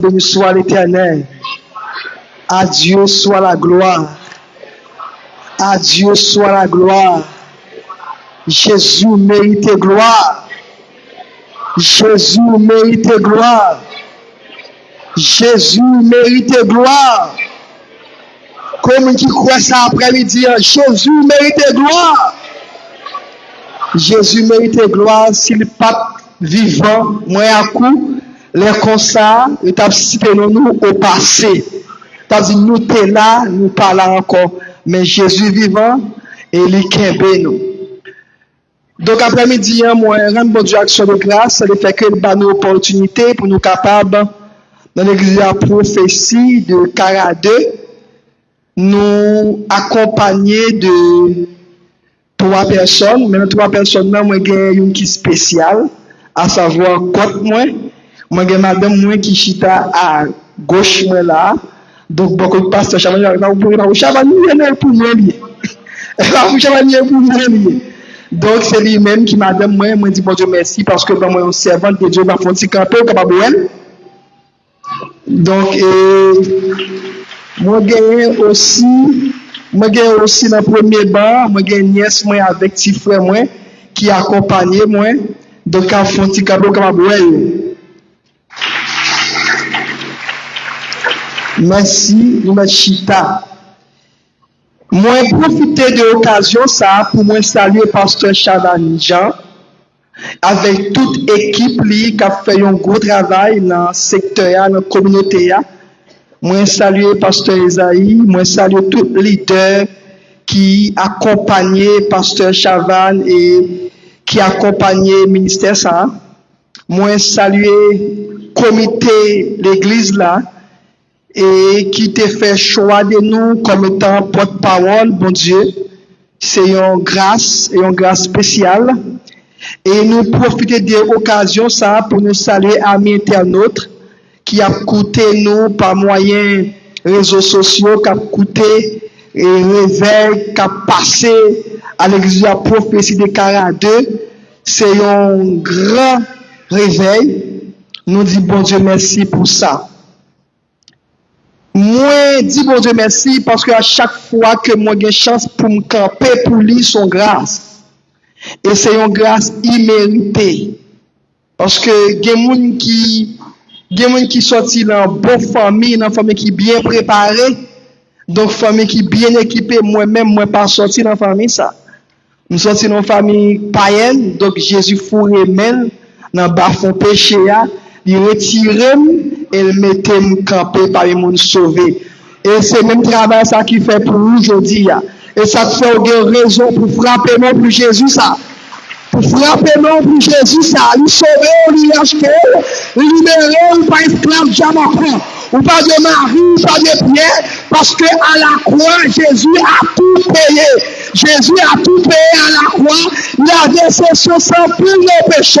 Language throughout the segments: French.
Béni soit l'Éternel. À Dieu soit la gloire. À Dieu soit la gloire. Jésus mérite gloire. Jésus mérite gloire. Jésus mérite gloire. Comme qui croit ça après-midi, Jésus mérite gloire. Jésus mérite gloire s'il pas vivant, moi à coup, les comme ça, il t'a cité nous au passé. T'as dit nous t'es là, nous pas là encore. Mais Jésus vivant, et il kembe nous. Donc après-midi, moi, rendre bon Dieu action de grâce, ça fait que nous avons une opportunité pour nous capables, dans l'église de la prophétie de 42, nous accompagner de 3 personnes. Mais 3 personnes, moi, j'ai une qui spéciale, à savoir, moi, j'ai madame, moi, qui chita à gauche, moi, là. Donc, beaucoup de pasteurs, Chavani, pour moi, donc, c'est lui-même qui m'a dit, moi, dit, bon Dieu, merci, parce que moi, un servant de Dieu, m'a fait un petit campé, capable. Donc, moi, j'ai aussi dans le premier banc, moi, j'ai une nièce, moi, avec petit frère, moi, qui accompagnait, moi, donc, à fait un petit campé, capable. Merci, nous, Chita. Moi, profiter de l'occasion ça pour moi saluer pasteur Chavan Jean avec toute équipe qui a fait un gros travail dans le secteur, dans la communauté. Moi, saluer pasteur Esaïe, moi, saluer tout leader qui accompagnait pasteur Chavan et qui accompagnait le ministère ça. Moi, saluer comité l'église là. Et qui te fait choix de nous comme étant porte-parole, bon Dieu. C'est une grâce spéciale. Et nous profitons de l'occasion ça pour nous saluer amis internautes qui a coûté nous par moyen réseaux sociaux, qui a coûté et réveil, qui a passé à l'église de la prophétie de 42. C'est un grand réveil. Nous disons bon Dieu merci pour ça. Moi, dis bon Dieu merci parce que à chaque fois que moi j'ai chance pour me camper pour lui son grâce. Et c'est une grâce imméritée. Parce que il y a des gens qui sortent dans une bonne famille, dans une famille qui est bien préparée, donc famille qui est bien équipée. Moi-même, moi pas sorti dans une famille ça. Nous sortis dans une famille païenne, donc Jésus fourré même dans le bas fond péché, il retire et le mettait me camper par les monde sauvé. Et c'est même travail ça qui fait pour nous aujourd'hui. Et ça fait une raison pour frapper non pour Jésus ça. Pour frapper non pour Jésus ça. Lui sauver, lui acheter, lui libérer, ou pas esclave jamais. Ou pas de mari, ou pas de pierre, parce que à la croix, Jésus a tout payé. Jésus a tout payé à la croix. Il a versé son sang pour nos péchés,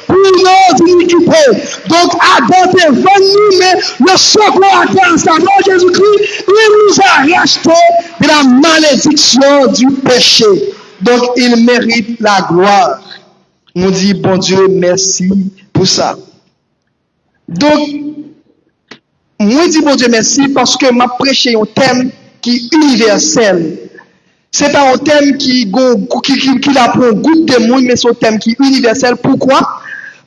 pour nos iniquités. Donc, Adam est venu, mais le secours à terre, sa mort Jésus-Christ, il nous a racheté de la malédiction du péché. Donc, il mérite la gloire. Nous dit, bon Dieu, merci pour ça. Donc, moi dis bon Dieu merci parce que m'a prêché un thème qui est universel. C'est pas un thème qui a pour un goût de monde, mais c'est un thème qui est universel. Pourquoi?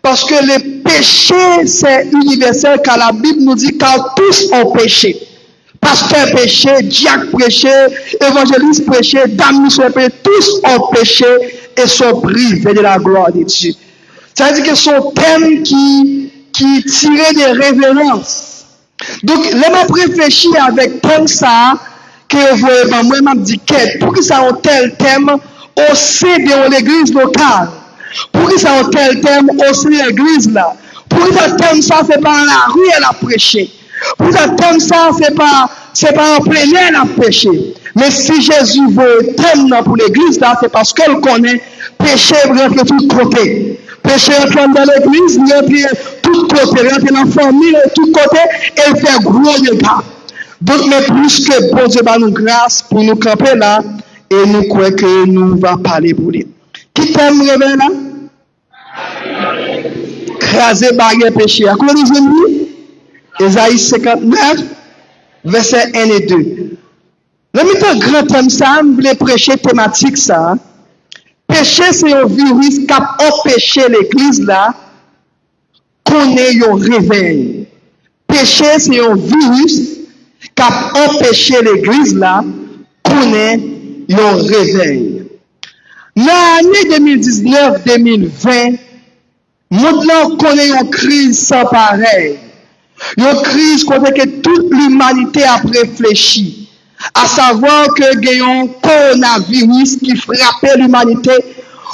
Parce que le péché c'est universel car la Bible nous dit car tous ont péché. Pasteur péché, diacre péché, évangéliste péché, dame péché, tous ont péché et sont privés de la gloire de Dieu. C'est-à-dire que c'est un thème qui tire des révérences. Donc, je m'a réfléchi avec thème ça, que moi, je me dis, pour que ça ait un tel thème au sein de l'église locale, pour que ça ait un tel thème au sein de l'église là, pour que ça thème ça, c'est pas dans la rue elle a prêché, pour que ça thème ça, c'est pas en plein air elle a prêché. Mais si Jésus veut thème pour l'église là, c'est parce qu'elle connaît péché rentre de tous côtés. Péché rentre dans l'église, il rentre de tous côtés, rentre dans la famille, de tous côtés, et fait gros dégâts. Donc, mais plus que bon Dieu va nous grâce pour nous camper là, et nous croyons que nous va parler pour lui. Qui t'aime réveiller là? Craser barrière péché. À quoi nous aimons? Ésaïe 59, versets 1 et 2. Le mi-temps grand thème ça, je voulais prêcher thématique ça. Péché, c'est un virus qui a empêché l'église là, qu'on ait un réveil. Péché, c'est un virus qui a empêché l'église là, qu'on ait un réveil. Dans l'année 2019-2020, nous connaissons une crise sans pareil. Une crise côté que toute l'humanité a réfléchi. À savoir que il y a un coronavirus qui frappait l'humanité.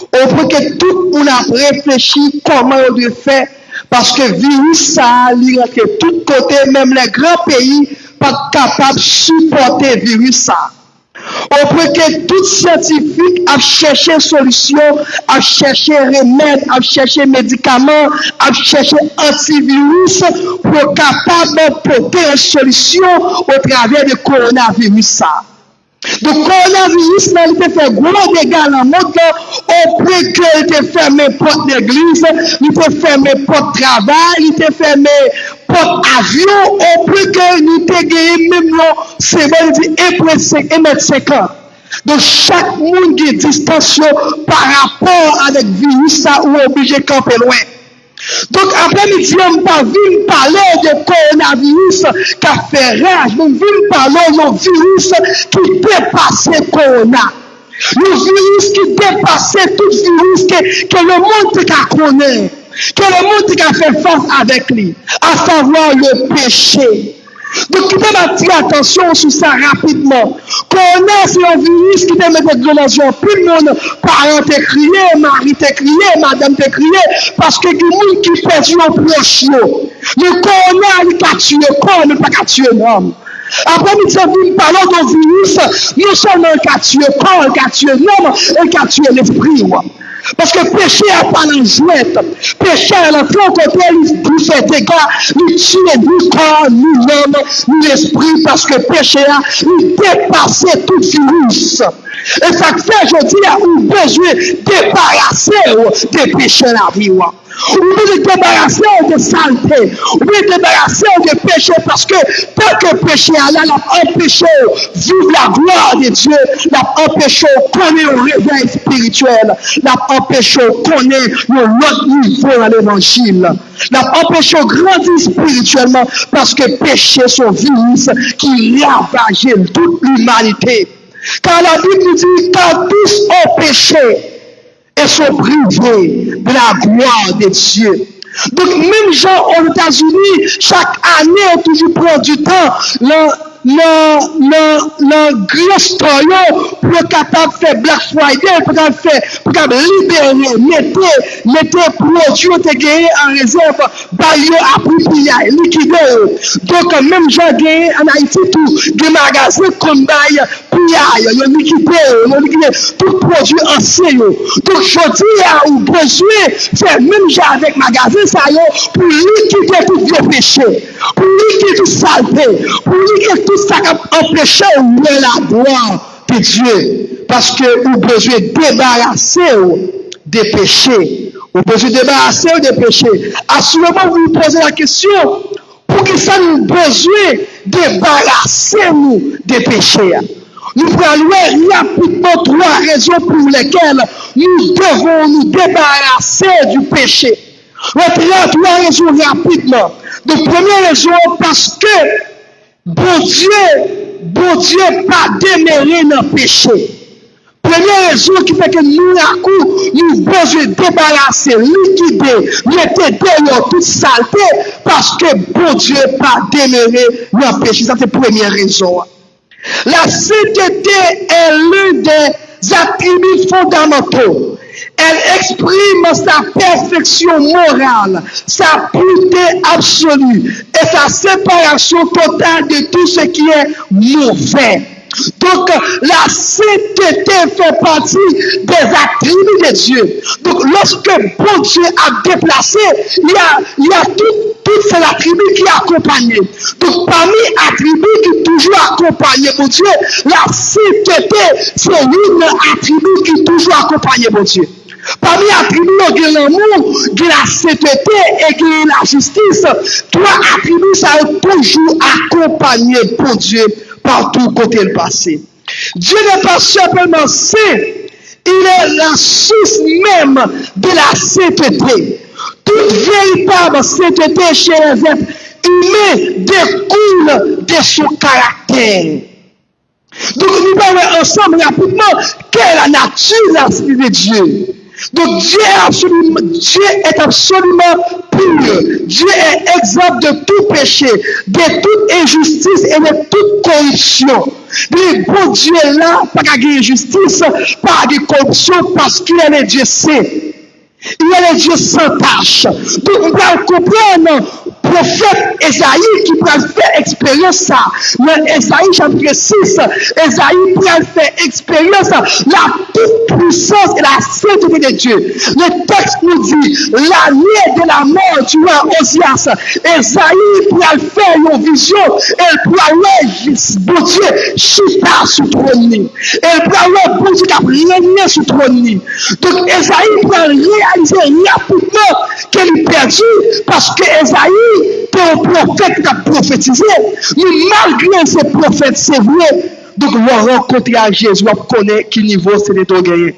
Au point que tout le monde a réfléchi comment on doit faire. Parce que le virus, ça a rentré de tous côtés, même les grands pays, pas capables de supporter le virus. Ça. Au point que tout scientifique a cherché solution, a cherché remède, a cherché médicaments, a cherché antivirus pour capable d'apporter une solution au travers du coronavirus. Ça. Donc, le coronavirus, il a fait gros dégâts dans le monde, au point qu'il a fermé porte d'église, il a fermé porte travail, il a fermé porte avion, au point qu'il a gagné même c'est bon, il dit 1,50 m. Donc, chaque monde qui est distancié par rapport avec le virus, ça, ou obligé de camper loin. Donc, après-midi, on ne pas venir parler de coronavirus qui a fait rage. On vient parler d'un virus qui dépasse le corona. Le virus qui dépasse tout virus que le monde connaît, que le monde a fait face avec lui, à savoir le péché. Donc, il faut attirer attention sur ça rapidement. Corona, c'est un virus qui te met des relations. Tout le monde, parent te crié, mari te crié, madame te crié, parce que il y a des gens qui perdent un proche. Le corona, il a tué le corps, mais pas tué l'homme. Après, nous avons parlé d'un virus, non seulement il a tué le corps, il a tué l'homme, il a tué l'esprit. Parce que péché a pas dans jouette. Péché a l'entrée au côté, il fait des gars, il tue ni corps, ni l'homme, ni l'esprit, parce que péché a, il dépasse tout virus. Et ça fait, je dis, on a besoin de débarrasser des péchés de la vie. On veut débarrasser de saleté, on veut débarrasser de péché parce que tant que péché a là, l'a empêché de vivre la gloire de Dieu, l'a empêché de connaître un réveil spirituel, l'a empêché de connaître un autre niveau dans l'évangile, l'a empêché de grandir spirituellement parce que péché son virus qui ravage toute l'humanité. Car la Bible nous dit, car tous ont péché et sont privés de la gloire de Dieu. Donc, même gens aux États-Unis, chaque année, on toujours prend du temps, le grand store pour être capable de faire Black Friday, pour capable libérer, mettez produits qui gagné en réserve, bailler à prix liquider. Donc, même gens gagné en Haïti, tout, des magasins comme bail, ils ont liquidé tout produit ancien. Donc, je dis à vous besoin de faire même gens avec magasin, ça pour liquider tout vieux péché, pour liquider tout saleté, pour liquider tout ça qui a empêché la gloire de Dieu. Parce que vous avez besoin de débarrasser des péchés. Vous avez besoin de débarrasser des péchés. Assurément, vous vous posez la question, pour que ça nous besoin de débarrasser nous des péchés. Nous prenons rapidement 3 raisons pour lesquelles nous devons nous débarrasser du péché. Retenons 3 raisons rapidement. Donc, première raison, parce que bon Dieu pas déméré dans le péché. Première raison qui fait que nous besoin de débarrasser, liquider, mettre dehors toute saleté, parce que bon Dieu pas déméré dans le péché. Ça, c'est la première raison. La sainteté est l'un des attributs fondamentaux. Elle exprime sa perfection morale, sa pureté absolue et sa séparation totale de tout ce qui est mauvais. Donc, la sainteté fait partie des attributs de Dieu. Donc, lorsque bon Dieu a déplacé, il y a tous ces attributs qui accompagnent. Donc, parmi les attributs qui toujours accompagnent mon Dieu, la sainteté, c'est un attribut qui toujours accompagne mon Dieu. Parmi les attributs, il y a l'amour, il y a la sainteté et il y a la justice. Trois attributs, ça a toujours accompagné pour Dieu partout côté le passé. Dieu n'est pas simplement saint, il est la source même de la sainteté. Toute véritable sainteté chez les êtres humains découle de son caractère. Donc nous parlons ensemble rapidement quelle est la nature de la sainteté de Dieu. Donc Dieu est absolument pur. Dieu est exempt de tout péché, de toute injustice et de toute corruption. Le bon Dieu est là, pas de injustice, pas de corruption, parce qu'il est le Dieu saint. Il est le Dieu sans tâche. Donc, on doit comprendre le prophète Esaïe qui peut faire expérience ça. Dans Esaïe chapitre 6, Esaïe peut faire expérience la toute puissance et la sainteté de Dieu. Le texte nous dit, l'année de la mort du roi Osias, Esaïe peut faire une vision, elle peut aller, bon Dieu, chita sur le trône. Elle peut aller, bon Dieu, qui a régné sur le trône. Donc, Esaïe peut réaliser rapidement qu'elle est perdue parce que Esaïe était un prophète qui a prophétisé. Mais malgré ces prophètes, c'est vrai. Donc, le rencontrer à Jésus, on connaît quel niveau c'est de gagner.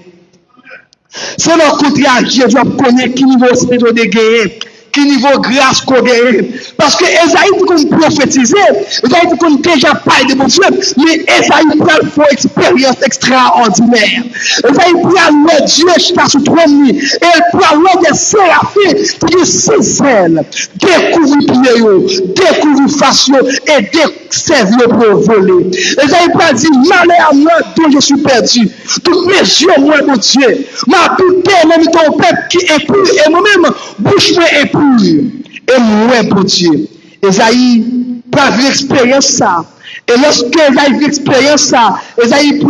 C'est le rencontrer à Jésus, on connaît quel niveau c'est de gagner. Quel niveau grâce qu'on gagne. Parce que Esaïe peut prophétiser, Esaïe peut déjà parler de mon Dieu, mais Esaïe peut faire une expérience extraordinaire. Esaïe peut aller Dieu chita sur le trône, et elle peut aller des séraphins qui six ailes, découvrir pieds, découvrir face et servir pour voler. Esaïe peut dire, malheur à moi dont je suis perdu. Tous mes yeux, moi, mon Dieu, ma putain, même ton peuple qui est pur, et moi-même, bouche moi est pur. Et moi, pour Dieu. Esaïe peut avoir l'expérience ça. Et lorsque Esaïe vit l'expérience ça, Esaïe peut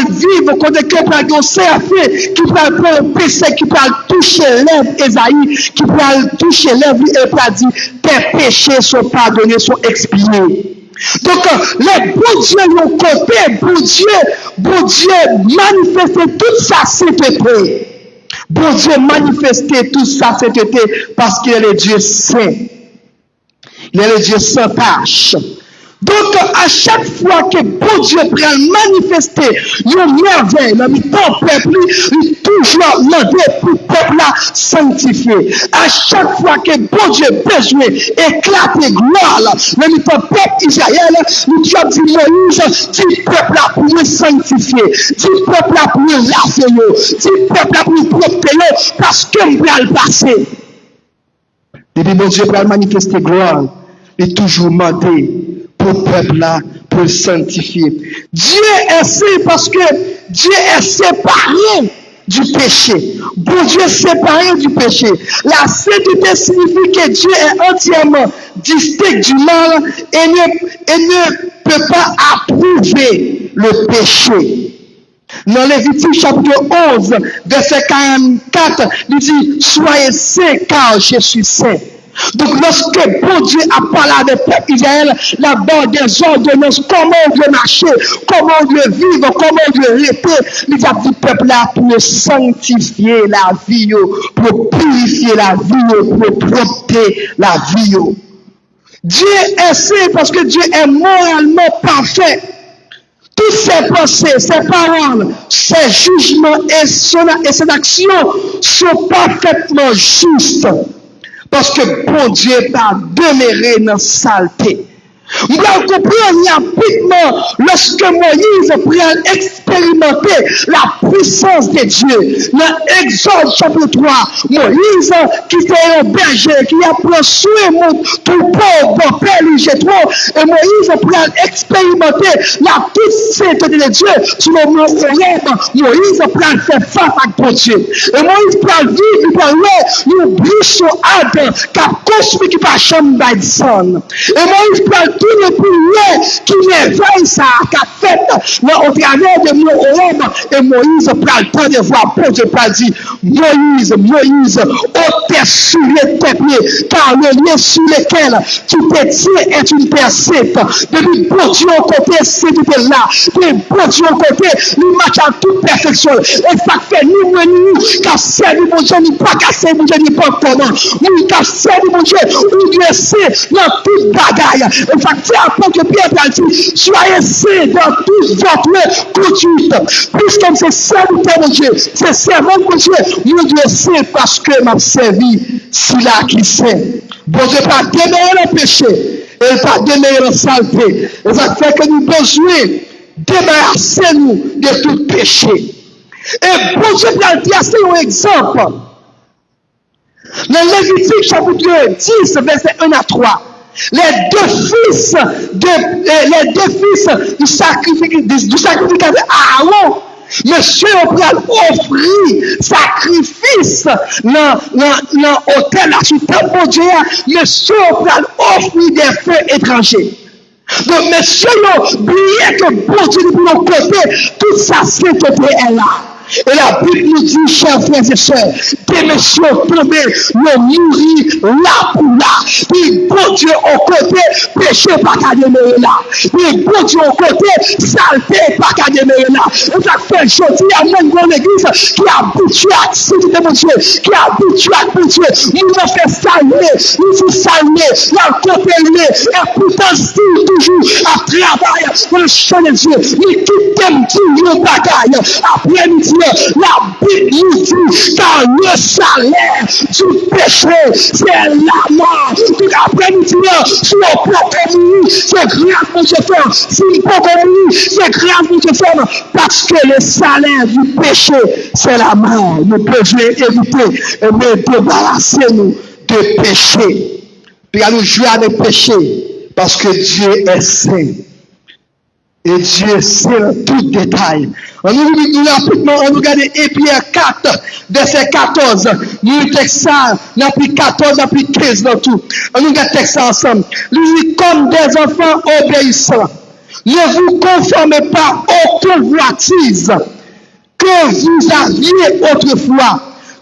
vivre quand il peut avoir un séraphin qui peut avoir un péché, qui peut toucher l'œuvre Esaïe, qui peut toucher l'œuvre et peut dire tes péchés sont pardonnés, sont expiés. Donc, le bon Dieu, le côté, bon Dieu manifeste toute sa sainteté. Bon Dieu manifeste toute sa sainteté parce qu'il est le Dieu saint. Il est le Dieu sans tâche. Donc, à chaque fois que bon Dieu peut manifester une merveille dans le peuple, il toujours demandé pour le peuple sanctifié. À chaque fois que bon Dieu besoin éclater gloire dans le peuple Israël, nous dit Moïse, dit peuple pour nous sanctifier, dit peuple pour nous laver, dit peuple pour nous protéger, parce que nous allons le passer. Depuis bon Dieu peut manifester gloire, il toujours demandé pour le peuple là, pour le sanctifier. Dieu est saint parce que Dieu est séparé du péché. Bon Dieu est séparé du péché. La sainteté signifie que Dieu est entièrement distinct du mal et ne peut pas approuver le péché. Dans Lévitique chapitre 11, verset 44, il dit, soyez saints car je suis saint. Donc, lorsque bon Dieu a parlé avec le peuple Israël, là-bas des ordonnances, comment on doit marcher, comment on doit vivre, comment on doit rester, il a dit peuple là pour sanctifier la vie, pour purifier la vie, pour protéger la vie. Dieu est saint parce que Dieu est moralement parfait. Toutes ses pensées, ses paroles, ses jugements et ses actions sont parfaitement justes. Parce que bon Dieu pas demeuré dans la saleté. Nous devons comprendre rapidement lorsque Moïse prend expérimenter la puissance de Dieu. Dans Exode chapitre 3, Moïse qui était un berger, qui a pris soin de tout pauvre père Jétro, et Moïse prend expérimenter la toute sainteté de Dieu sur le mont Horeb. Moïse prend faire face à bon Dieu. Et Moïse prend vivre, il prend une bouche arde qui a construit qui pas chambre d'Addison. Et Moïse prend tout le prières qui l'éveille ça qu'a fait au travers de mon Horeb. Et Moïse prend le temps de voir bon Dieu pas dit Moïse, ôtez sur les tes pieds, car le lieu sur lequel tu te tiens est une percée. Depuis bon Dieu au côté, c'est tout là. Depuis bon Dieu au côté, nous marchons à toute perfection. Et ça fait nous, qu'à servir mon Dieu, nous pas qu'à servir mon Dieu, nous pas comment. Nous qu'à servir mon Dieu, nous Dieu c'est dans toute bagaille. Et ça fait apôtre Pierre a dit, soyez saints dans toute votre conduite. Puisque c'est serviteur mon Dieu, c'est servant mon Dieu, mon Dieu c'est parce que m'a servi, si là qui sait. Bon Dieu pas démêler le péché, et pas démêler la saleté. Et ça fait que nous besoin débarrasser nous de tout péché. Et bon Dieu a dit assez un exemple. Dans Lévitique chapitre 10, verset 1 à 3. Les deux fils du sacrificateur Aaron, monsieur on peut offrir sacrifice dans l'hôtel à sous temple Dieu, monsieur on peut offrir des feux étrangers. Donc monsieur oubliez que bon Dieu de nos côtés, toute sa sainteté est là. Et la Bible nous dit, chers frères et sœurs, des messieurs tombés, nous mourir là pour là. Puis bon Dieu au côté, péché pas qu'à demeurer là. Puis bon Dieu au côté, saleté pas qu'à demeurer là. Et ça fait aujourd'hui, il y a même une église qui est habituée à activité de mon Dieu, qui est habituée à mon Dieu. Nous nous fait saluer, nous nous saluer, la côté et pourtant si toujours à travailler dans le champ de Dieu. Nous quittons toujours bagaille après-midi. La Bible nous dit car le salaire du péché, c'est la mort. Donc après-midi, si on peut mourir, c'est grave pour se faire. Si on peut mourir, c'est grave pour se faire. Parce que le salaire du péché, c'est la mort. Nous devons éviter et nous débarrasser nous de péché. Puis à nous jouer avec péché. Parce que Dieu est saint. Et Dieu sait tout détail. On nous regarde Pierre 4, verset 14. Nous texte ça, nous pris 14, nous pris 15 dans tout. On nous regarde texte ça ensemble. Lui comme des enfants obéissants. Ne vous conformez pas aux convoitises que vous aviez autrefois,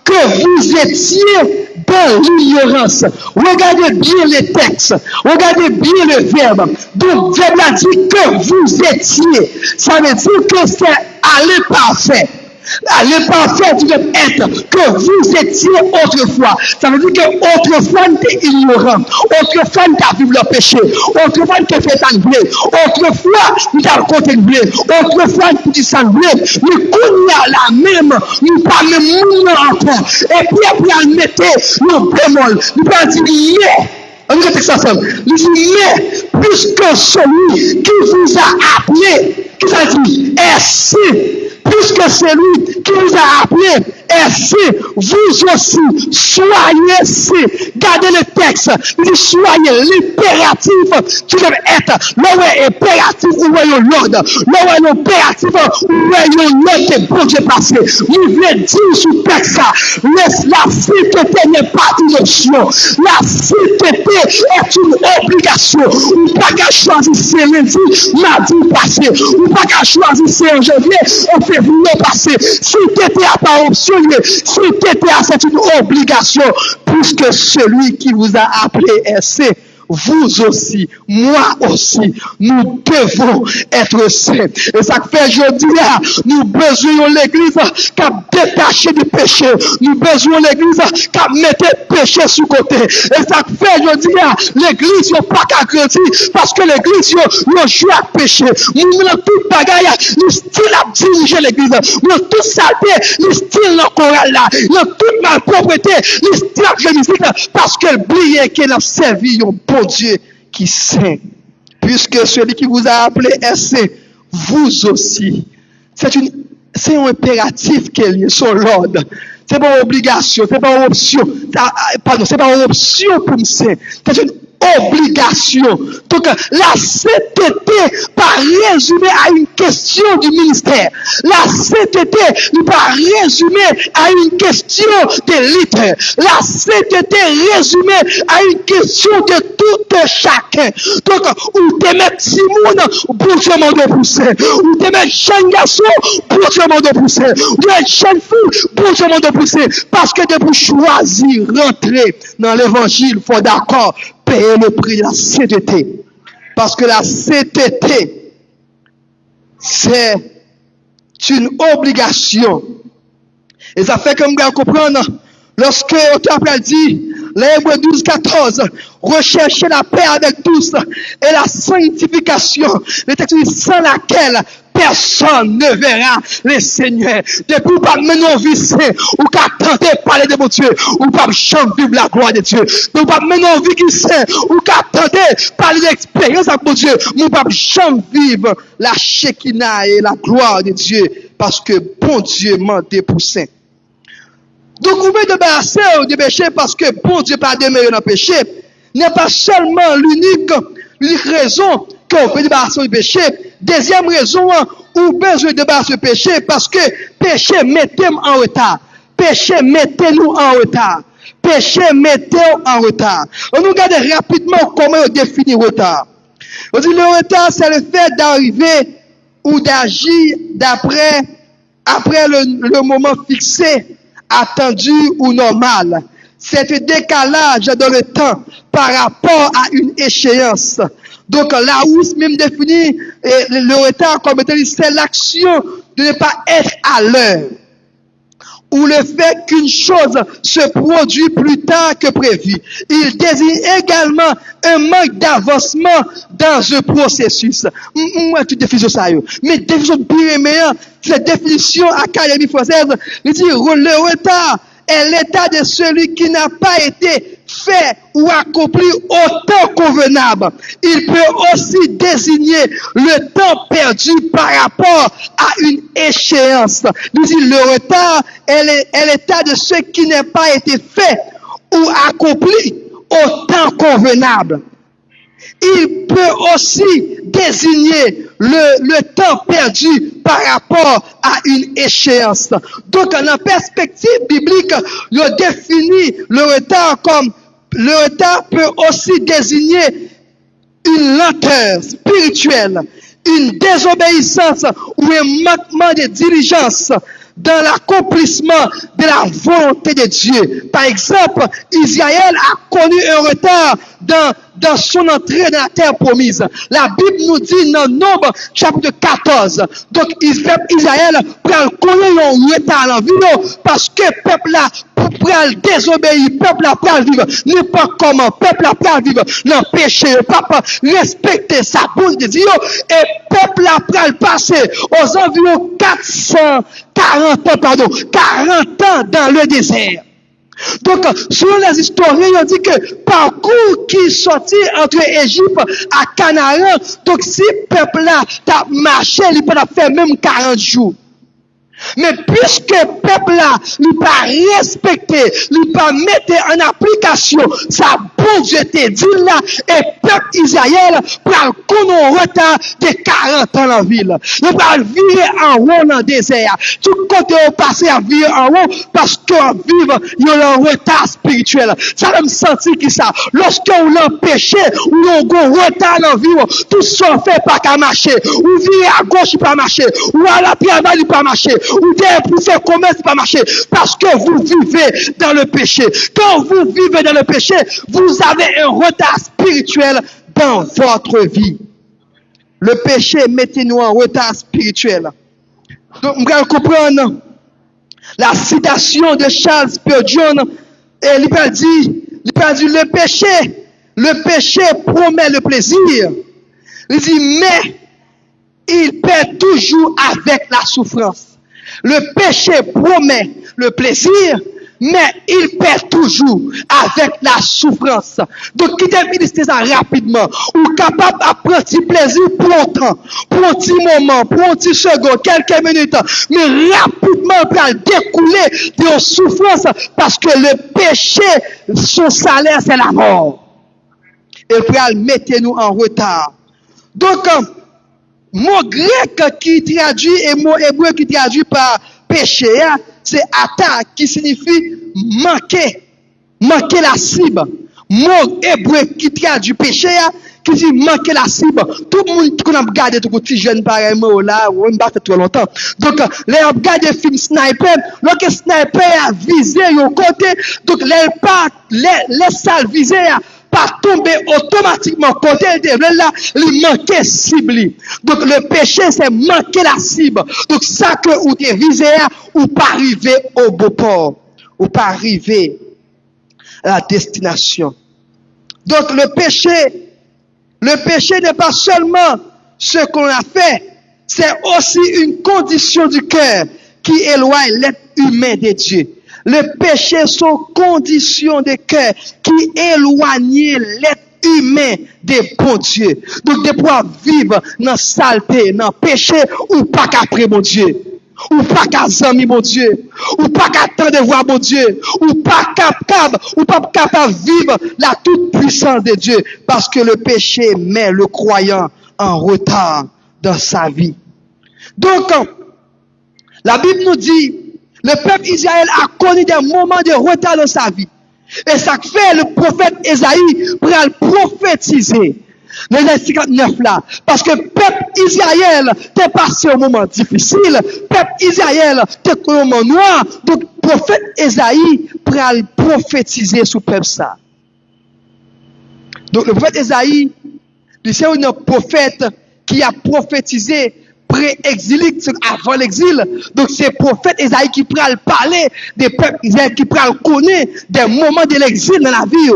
que vous étiez dans l'ignorance. Regardez bien les textes. Regardez bien le verbe. Donc, verbe a dit que vous étiez. Ça veut dire que c'est à l'imparfait. À l'imparfait doit être que vous étiez autrefois. Ça veut dire que autrefois nous étions ignorants. Autrefois nous avons vu le péché. Autrefois nous avons fait sangler. Autrefois nous avons contemplé. Autrefois nous avons sanglé. Nous connaissons la même. Nous pas même encore. Et puis après nous mettons nos bémol. Nous pas dire mais. On nous dit ça ensemble. Nous disons mais puisque celui qui vous a appelé, qui ça dit, est saint. Puisque c'est lui qui nous a appelés, et c'est vous aussi, soyez saints. Gardez le texte, il dit soyez l'impératif qui doit être. L'heure impératif où est l'ordre. L'heure impératif où est l'ordre que bon Dieu passé. Il veut dire sous texte ça, la sainteté n'est pas une option. La sainteté est une obligation. Ou pas qu'à choisir c'est lundi, mardi passé. Ou pas qu'à choisir c'est en janvier, en février passé. Sainteté n'a pas option. Sainteté, c'est une obligation, puisque celui qui vous a appelé est saint. Vous aussi, moi aussi, nous devons être saints. Et ça fait aujourd'hui, nous besoin l'église qui a détaché du péché. Nous besoin l'église qui a mis le péché sous côté. Et ça fait aujourd'hui, l'église n'a pas qu'à grandir parce que l'église n'a joué à péché. Nous avons tout bagaille, nous style à diriger l'église. Nous avons tout saleté, nous style dans chorale là. Nous avons toute malpropreté, nous style à la musique parce qu'elle oubliait qu'elle a servi un bon Dieu qui saint. Puisque celui qui vous a appelé est saint, vous aussi. C'est un impératif qu'elle est sur l'ordre. C'est pas une obligation, c'est pas une option. Pardon, c'est pas une option pour me saint. C'est une obligation. Donc, la sainteté pas résumée à une question du ministère. La sainteté n'est pas résumée à une question de litre. La sainteté est résumée à une question de tout chacun. Donc, ou te mettre Simone pour te demander pousser. Ou te mettre jeune garçon pour te demander pousser. Ou te mettre jeune fille pour te demander pousser. Parce que de vous choisir rentrer dans l'évangile, il faut d'accord payer le prix de la sainteté. Parce que la sainteté, c'est une obligation. Et ça fait comme vous comprendre, lorsque l'auteur dit, l'Hébreux 12, 14, recherchez la paix avec tous et la sanctification, le texte dit, sans laquelle personne ne verra le Seigneur. Depuis ou pas mener en vie saint, ou qu'à tenter parler de mon Dieu, ou pas chanter vivre la gloire de Dieu. Ou pas mener en vie qui saint, ou qu'à tenter parler d'expérience avec mon Dieu, ou pas chanter vivre la Shekinah et la gloire de Dieu, parce que bon Dieu m'a dépoussé. Donc, vous pouvez débarrasser des péchés parce que bon Dieu pas demeurer dans le péché. N'est pas seulement l'unique raison qu'on peut débarrasser du péché. Deuxième raison, ou besoin de débarrasser du péché parce que péché mettez-nous en retard. Péché mettez-nous en retard. Péché mettez-nous en retard. On nous regarde rapidement comment on définit le retard. On dit le retard, c'est le fait d'arriver ou d'agir après le moment fixé, attendu ou normal. C'est un décalage dans le temps par rapport à une échéance. Donc, là où même définit le retard comme étant, c'est l'action de ne pas être à l'heure. Ou le fait qu'une chose se produit plus tard que prévu. Il désigne également un manque d'avancement dans un processus. Moi, tu définis ça, mais définition bien meilleure, cette définition académique française, il dit, le retard est l'état de celui qui n'a pas été fait ou accompli au temps convenable. Il peut aussi désigner le temps perdu par rapport à une échéance. Il dit, le retard est l'état de ce qui n'a pas été fait ou accompli au temps convenable. Il peut aussi désigner le temps perdu par rapport à une échéance. Donc, en perspective biblique, il définit le retard comme le retard peut aussi désigner une lenteur spirituelle, une désobéissance ou un manquement de diligence dans l'accomplissement de la volonté de Dieu. Par exemple, Israël a connu un retard dans son entrée dans la terre promise. La Bible nous dit dans Nombre chapitre 14. Donc, Israël prend un retard en vie parce que le peuple là pour désobéir, peuple là pour vivre n'importe comment, peuple là pour vivre dans le péché, papa respecter sa bouche de Dieu et peuple là pour passer aux environs 40 ans dans le désert. Donc, selon les historiens, on dit que parcours qui sortit entre Égypte à Canaan, donc si peuple là t'a marché, il peut faire même 40 jours. Mais puisque le peuple là, il pas respecté, il pas mettre en application sa bon Dieu te dit là, et peuple Israël prend un retard de 40 ans dans la ville. Il va virer en haut dans le désert. Tout côté au passé à virer en haut parce qu'on vive, il y a un retard spirituel. Ça va me sentir qui ça. Lorsqu'on l'a péché, ou on a un retard dans la vie, tout ça fait pas qu'à marcher. Ou virer à gauche, il pas marcher. Ou à la travail, il pas marcher. Ou derrière pour faire commerce, pas marcher. Parce que vous vivez dans le péché. Quand vous vivez dans le péché, vous avez un retard spirituel dans votre vie. Le péché mettez-nous en retard spirituel. Donc, vous allez comprendre la citation de Charles Spurgeon. Et il a dit, le péché promet le plaisir. Il dit, mais il perd toujours avec la souffrance. Le péché promet le plaisir, mais il perd toujours avec la souffrance. Donc, qui définit ça rapidement, ou capable d'apprendre du plaisir pour longtemps, pour un petit moment, pour un petit second, quelques minutes, mais rapidement pour découler de la souffrance, parce que le péché, son salaire, c'est la mort. Et pour mettre-nous en retard. Donc, mot grec qui traduit et mot hébreu qui traduit par péché, c'est ata qui signifie manquer la cible. Mot hébreu qui traduit péché, qui dit manquer la cible. Tout le monde qui a regardé tout petit jeune pareillement là, on ne bat trop longtemps. Donc, les regardé film sniper, lorsque sniper a visé au côté, donc les salles visées pas tomber automatiquement côté de là, il manquait cible. Donc le péché c'est manquer la cible. Donc ça que ou t'es visé ou pas arriver au beau port, ou pas arriver à la destination. Donc le péché n'est pas seulement ce qu'on a fait, c'est aussi une condition du cœur qui éloigne l'être humain de Dieu. Le péché sont conditions de cœur qui éloignent l'être humain des bons Dieu. Donc de pouvoir vivre dans la saleté, dans le péché, ou pas qu'après mon Dieu. Ou pas qu'à zami mon Dieu, ou pas qu'à temps de voir mon Dieu, ou pas capable de vivre la toute puissance de Dieu, parce que le péché met le croyant en retard dans sa vie. Donc, la Bible nous dit, le peuple Israël a connu des moments de retard dans sa vie. Et ça fait le prophète Ésaïe pour le prophétiser. Dans les 59 là, parce que peuple Israël t'est passé au moment difficile, peuple Israël t'est au moment noir, donc prophète Ésaïe pour le prophétiser sur peuple ça. Donc le prophète Ésaïe, c'est un prophète qui a prophétisé pré-exilique, avant l'exil. Donc c'est prophète Ésaïe qui prend le parler des peuples Israël, qui prend le connaître des moments de l'exil dans la vie.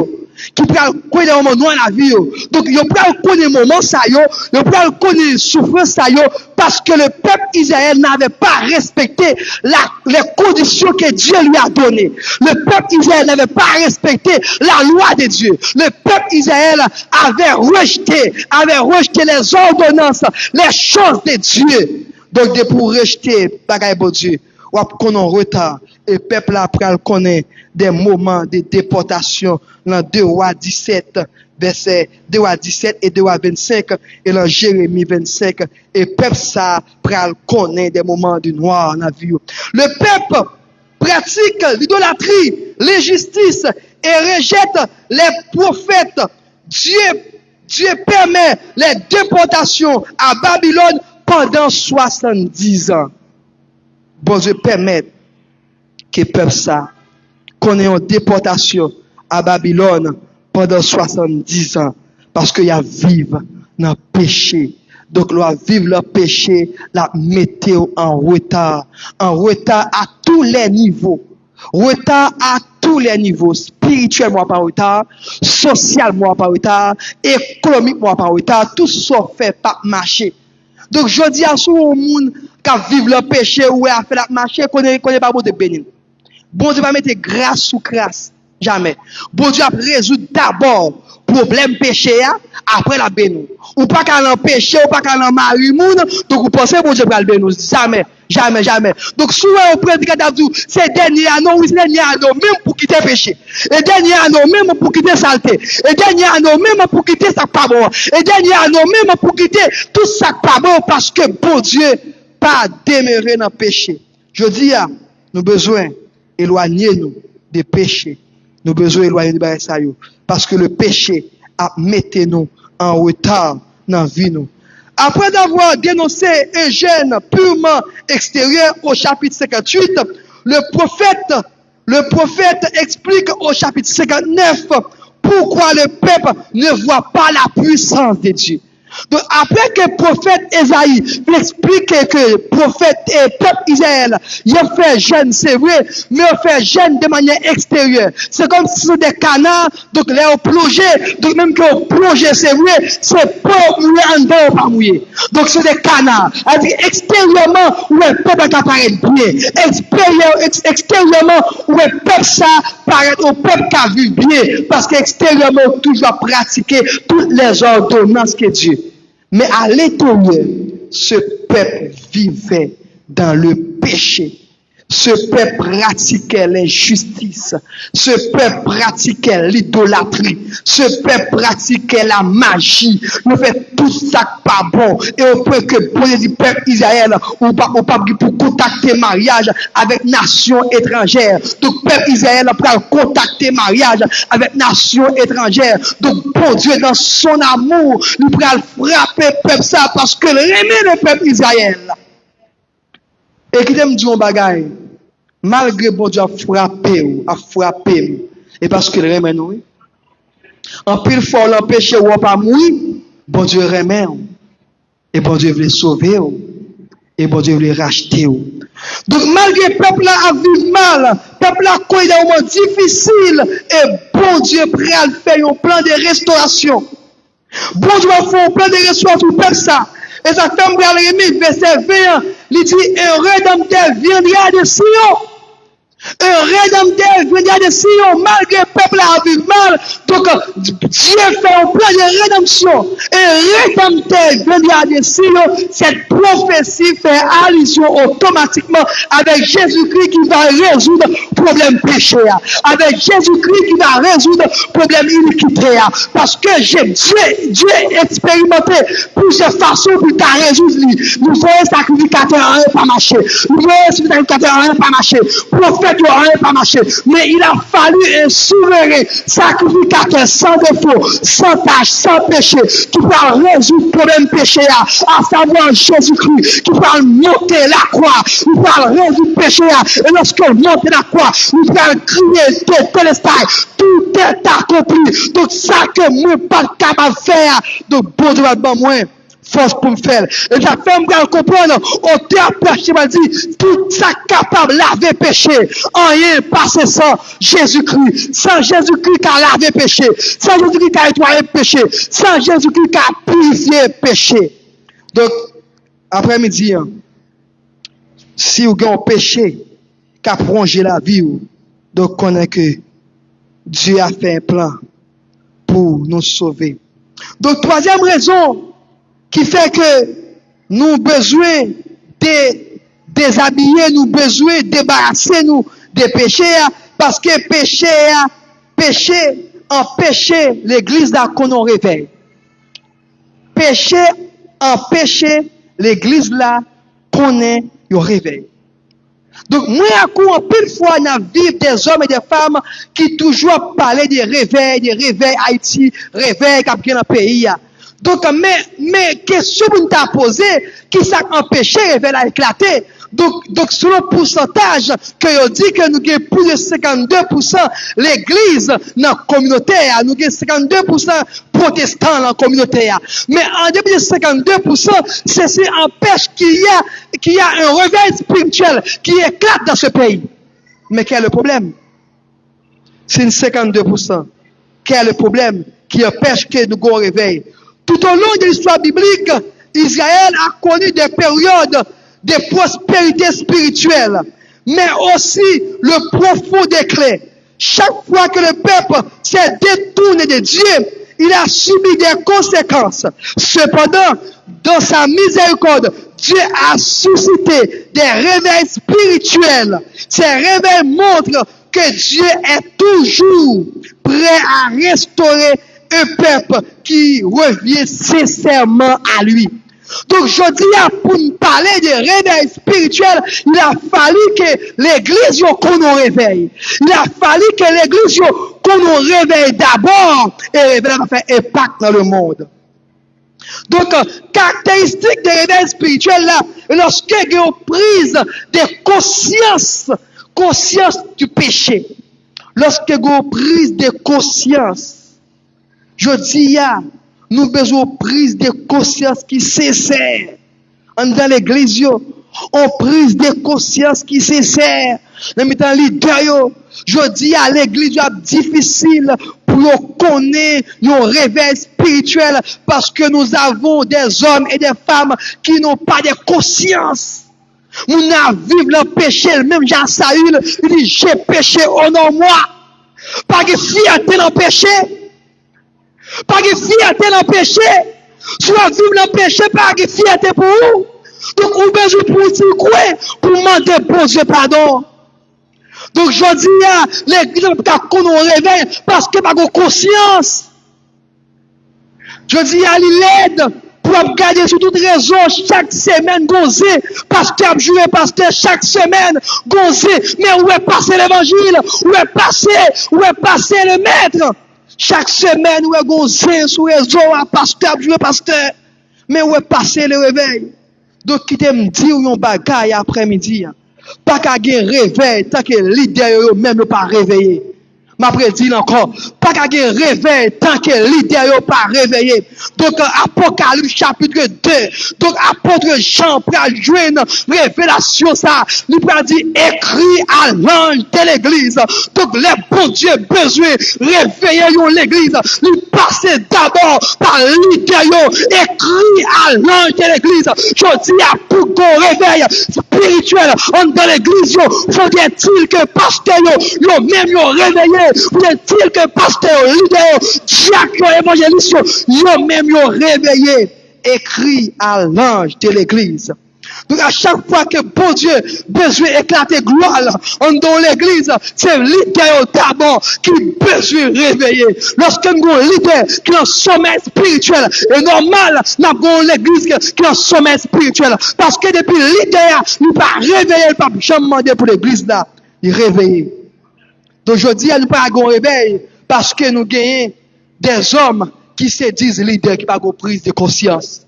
Qui prend connaître des moments noirs dans la vie. Donc il prend connaître moment ça yo, il prend connaître souffrance ça yo, parce que le peuple Israël n'avait pas respecté les conditions que Dieu lui a données. Le peuple Israël n'avait pas respecté la loi de Dieu. Le peuple Israël avait rejeté les ordonnances, les choses de Dieu. Donc de pour rejeter bagaille de Dieu, ou qu'on en retard, et le peuple après connaît des moments de déportation dans 2 Rois 17, verset 2 Rois 17 et 2 Rois 25, et dans Jérémie 25, et le peuple ça pral connaît des moments de noir dans la vie. Le peuple pratique l'idolâtrie, l'injustice et rejette les prophètes. Dieu permet les déportations à Babylone pendant 70 ans. Bon Dieu permet que le peuple ça connaît une déportation à Babylone pendant 70 ans. Parce qu'il y a vivre dans le péché. Donc, là, vivre le péché, la météo en retard à tous les niveaux. Retard à tous les niveaux. Spirituellement par retard, socialement par retard, économiquement par retard, tout ça fait pas marcher. Donc, je dis à ce monde qui vivent le péché ou a fait la marché, connaît pas bon de béni. Bon Dieu va mettre grâce sous grâce. Jamais. Bon Dieu va résoudre d'abord problème péché, après la bénou. Ou pas qu'à l'en péché, ou pas qu'à l'en mari moun, donc vous pensez bon Dieu va le bénou. Jamais. Jamais, jamais. Donc, souvent, on prédicateur dit, c'est dernier anneau, oui, c'est dernier anneau, même pour quitter péché. Et dernier anneau, même pour quitter saleté. Et dernier anneau, même pour quitter ça pas bon. Et dernier anneau, même pour quitter tout ça pas bon, parce que bon Dieu, pas demeurer dans le péché. Je dis, nous besoin éloigner nous des péchés. Nous besoin éloigner de ça. Parce que le péché a mis nous en retard dans la vie. Nous. Après d'avoir dénoncé un gène purement extérieur au chapitre 58, le prophète explique au chapitre 59 pourquoi le peuple ne voit pas la puissance de Dieu. Donc, après que le prophète Ésaïe explique que le prophète et le peuple Israël, il a fait jeûne, c'est vrai, mais il a fait jeûne de manière extérieure. C'est comme si c'était des canards, donc les ont plongé, donc même qu'ils ont plongé, c'est vrai, c'est pas mouillé en dedans ou pas mouillé. Donc c'est des canards. C'est-à-dire extérieurement, où le peuple apparaît bien. Extérieurement, où le peuple ça paraît au peuple qui a vu bien. Parce qu'extérieurement, toujours pratiquer toutes les ordonnances que Dieu. Mais à l'intérieur, ce peuple vivait dans le péché. Ce peuple pratiquait l'injustice. Ce peuple pratiquait l'idolâtrie. Ce peuple pratiquait la magie. Il fait tout ça pas bon. Et on peut que pour le peuple Israël, ou pas pour contacter mariage avec nation étrangère. Donc, peuple Israël peut contacter mariage avec nation étrangère. Donc, pour Dieu, dans son amour, il peut frapper le peuple ça parce que aimait le peuple Israël. Et qui t'aime dire un bagage, malgré bon Dieu a frappé, et parce que le remet nous, En pile fois, l'empêcher ou pas mourir, bon Dieu remet. Et bon Dieu veut sauver. Et bon Dieu veut racheter. Donc, malgré le peuple a vécu mal, le peuple a connu des moments difficiles, et bon Dieu prêt à faire un plan de restauration. Bon Dieu va faire un plan de restauration pour le peuple ça. Et ça fait un Rémi, verset 20, il dit, un rédempteur viendra de Sion. Un rédempteur viendra de Sion, malgré le peuple a vécu mal. Donc, Dieu fait un plan de rédemption. Un rédempteur viendra de Sion. Cette prophétie fait allusion automatiquement avec Jésus-Christ qui va résoudre le problème péché. Avec Jésus-Christ qui va résoudre le problème iniquité. Parce que Dieu expérimenté plusieurs façons pour résoudre. Nous voyons sacrificateur rien pas marché. Nous voyons sacrificateur rien pas marché. Prophète rien pas marché. Mais il a fallu un souverain sacrificateur sans défaut, sans tâche, sans péché, qui va résoudre le problème péché, à savoir Jésus-Christ, qui va monter la croix, il va résoudre le péché, et lorsqu'on monte la croix, il va crier, tout est accompli. Donc ça que moi pas capable de faire, donc bon Dieu va me moi force pour me faire. Et ça fait me comprendre, auteur péché m'a dit, tout ça capable de laver péché. Rien passé sans Jésus-Christ. Sans Jésus-Christ qui a lavé péché. Sans Jésus-Christ qui a nettoyé péché. Sans Jésus-Christ qui a purifié péché. Donc, après-midi, si vous avez un péché qui a prolongé la vie, donc connaissez que Dieu a fait un plan pour nous sauver. Donc, troisième raison, qui fait que nous besoin de déshabiller, nous besoin de débarrasser nous des péchés, parce que péché empêche l'église là qu'on nous réveille. Péché empêche l'église là qu'on ait au réveil. Donc, moi, à coup, en pile fois, dans la vie des hommes et des femmes qui toujours parlent des réveils Haïti, réveil qui dans le pays. Donc, mais question que nous avons posée, qui s'est empêché le réveil à éclater. Donc, selon le pourcentage que vous dit que nous avons plus de 52% l'église dans la communauté, nous avons 52% protestants dans la communauté. Mais en début de 52%, ceci empêche qu'il y a un réveil spirituel qui éclate dans ce pays. Mais quel est le problème? C'est 52%. Quel est le problème qui empêche que nous ayons un réveil? Tout au long de l'histoire biblique, Israël a connu des périodes de prospérité spirituelle, mais aussi le profond déclin. Chaque fois que le peuple s'est détourné de Dieu, il a subi des conséquences. Cependant, dans sa miséricorde, Dieu a suscité des réveils spirituels. Ces réveils montrent que Dieu est toujours prêt à restaurer un peuple qui revient sincèrement à lui. Donc, je dis, pour nous parler de réveil spirituel, il a fallu que l'église qu'on nous réveille. Il a fallu que l'église qu'on nous réveille d'abord et réveil va faire impact dans le monde. Donc, caractéristique de réveil spirituel là, lorsque il y a une prise de conscience du péché. Lorsque il y a une prise de conscience, je dis, nous avons besoin de prise de conscience qui sincère. Dans l'église, on prise de conscience qui sincère. Dans les leaders, je dis à l'église, c'est difficile pour connaître nos réveils spirituels parce que nous avons des hommes et des femmes qui n'ont pas de conscience. Nous vivons le péché, même Jean Saül, il dit, j'ai péché au nom de moi. Pas de fierté dans le péché. Pas de fierté dans le péché. Soit vivre dans le péché, pas de fierté pour vous. Donc, on a besoin pour dire quoi? Pour demander bon Dieu pardon. Donc, je dis, l'église n'a pas qu'on nous réveille parce qu'elle n'a pas de conscience. Je dis, il l'aide pour regarder sur toute raison chaque semaine gonzé. Pasteur joué, pasteur chaque semaine gonzé. Mais où est passé l'évangile? Où est passé le maître? Chaque semaine, où est gonzé sur réseau, pasteur joué, pasteur. Mais où est passé le réveil? Donc, qui te me dit ou yon bagaille après-midi? Pas qu'à gen réveil, tant que leader même ne pas réveillé. M'après dit encore, pas qu'à gen réveil tant que leader yo pas réveillé. Donc Apocalypse chapitre 2. Donc apôtre Jean pral joindre révélation ça. Il pral dire écrit à l'ange de l'église. Donc les bon Dieu besoin réveiller l'église. Il passe d'abord par leader yo écrit à l'ange de l'église. Je dis à pour qu'on réveil spirituel dans l'église yo, faut-il que pasteur yo même yo réveillé. Faut-il que pasteur, leader, diacre, évangéliste, yo même yo réveillé, écrit à l'ange de l'église. Donc à chaque fois que bon Dieu besoin éclater gloire dans l'église, c'est leader d'abord qui besoin réveiller. Lorsque nous avons leader qui est en sommeil spirituel, et normal, nous avons l'église qui est en sommeil spirituel. Parce que depuis leader, nous pas réveiller, il pas jamais demander pour l'église là, il réveiller. Donc je dis à nous pas un réveil parce que nous gagnons des hommes qui se disent leaders, qui n'ont pas prise de conscience.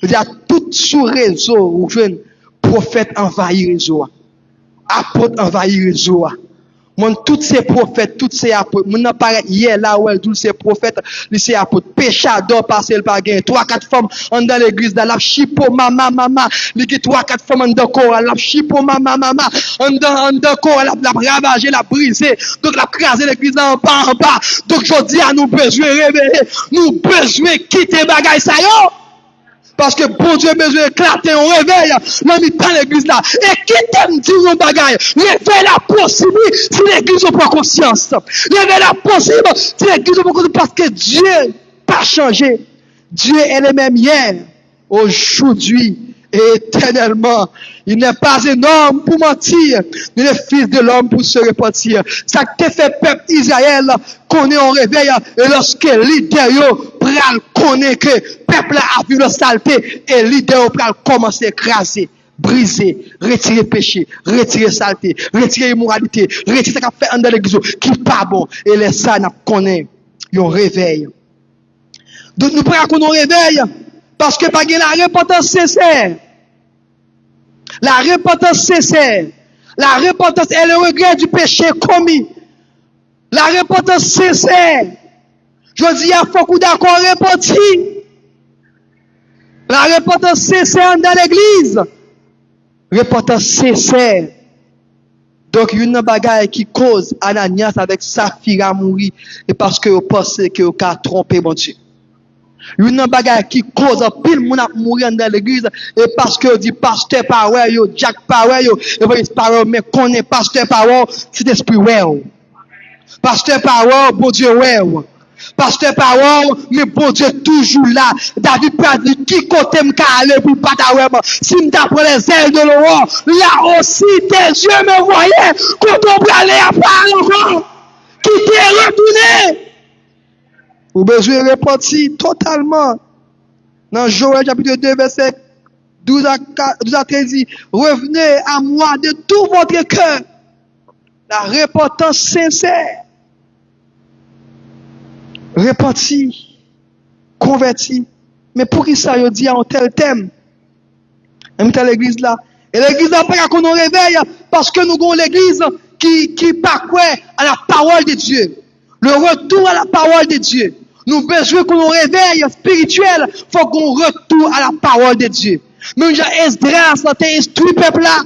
Je dis à tout sous réseau, où jeune prophète envahit réseau, apôtre envahit réseau. Mon tous ces prophètes, tous ces apôtres, mon apparaît hier là où tous ces prophètes, ces apôtres, péchador passer par gain, 3-4 femmes dans l'église, dans la chipo mama, les 3-4 femmes dans corps, la chipo mama, dans corps, la ravager, la briser, donc la craser l'église en bas. Donc je dis à nous besoin réveiller, nous besoin quitter bagaille ça yo. Parce que bon Dieu besoin éclater un réveil dans l'église là. Et qui t'aime dire un bagaille? Réveil la possible si l'église n'a pas conscience. Réveil la possible si l'église n'a pas conscience. Parce que Dieu n'a pas changé. Dieu est le même hier, aujourd'hui et éternellement. Il n'est pas un homme pour mentir, ni le fils de l'homme pour se repentir. Ça te fait peuple Israël connaît un réveil et lorsque leader yo pral connaît que peuple a vu la saleté et leader pral commencer à écraser, briser, retirer péché, retirer saleté, retirer immoralité, retirer ce qu'a fait dans l'église qui pas bon et les ça n'a connaît un réveil. Donc nous prenons qu'on réveil parce que pas la repentance sincère. La repentance sincère. La repentance est le regret du péché commis. La repentance sincère. Je dis à faut d'accord repentir. La repentance sincère dans l'église. Repentance sincère. Donc, il y a une bagaille qui cause Ananias avec Saphira mourir. Et parce que vous pensez que vous avez trompé, mon Dieu. Il y a une bagaille qui cause pile moun a mourir dans l'église et parce que dit pasteur power yo, Jack power yo, évangéliste power mais connaît pasteur power, c'est esprit ouais. Pasteur power, bon Dieu ouais. Pasteur power, mais bon Dieu toujours là. David peut dire qui côté m'ka aller pour pas ta ouais. Si m'ta prend les ailes de l'eau, là aussi tes yeux me voyaient quand on peut aller à part encore. Qui t'est retourné. Vous besoin de repentir totalement. Dans Joël chapitre 2, verset 12 à 13, dit, revenez à moi de tout votre cœur. La repentance sincère. Repentir, convertir. Mais pour qui ça, il dit en tel thème? Même l'église là. Et l'église là, pas qu'on nous réveille, parce que nous avons l'église qui pas quoi à la parole de Dieu. Le retour à la parole de Dieu. Nous besoin qu'on nous réveille spirituel, faut qu'on retourne à la parole de Dieu. Même Jean Esdras, t'es instruit peuple là.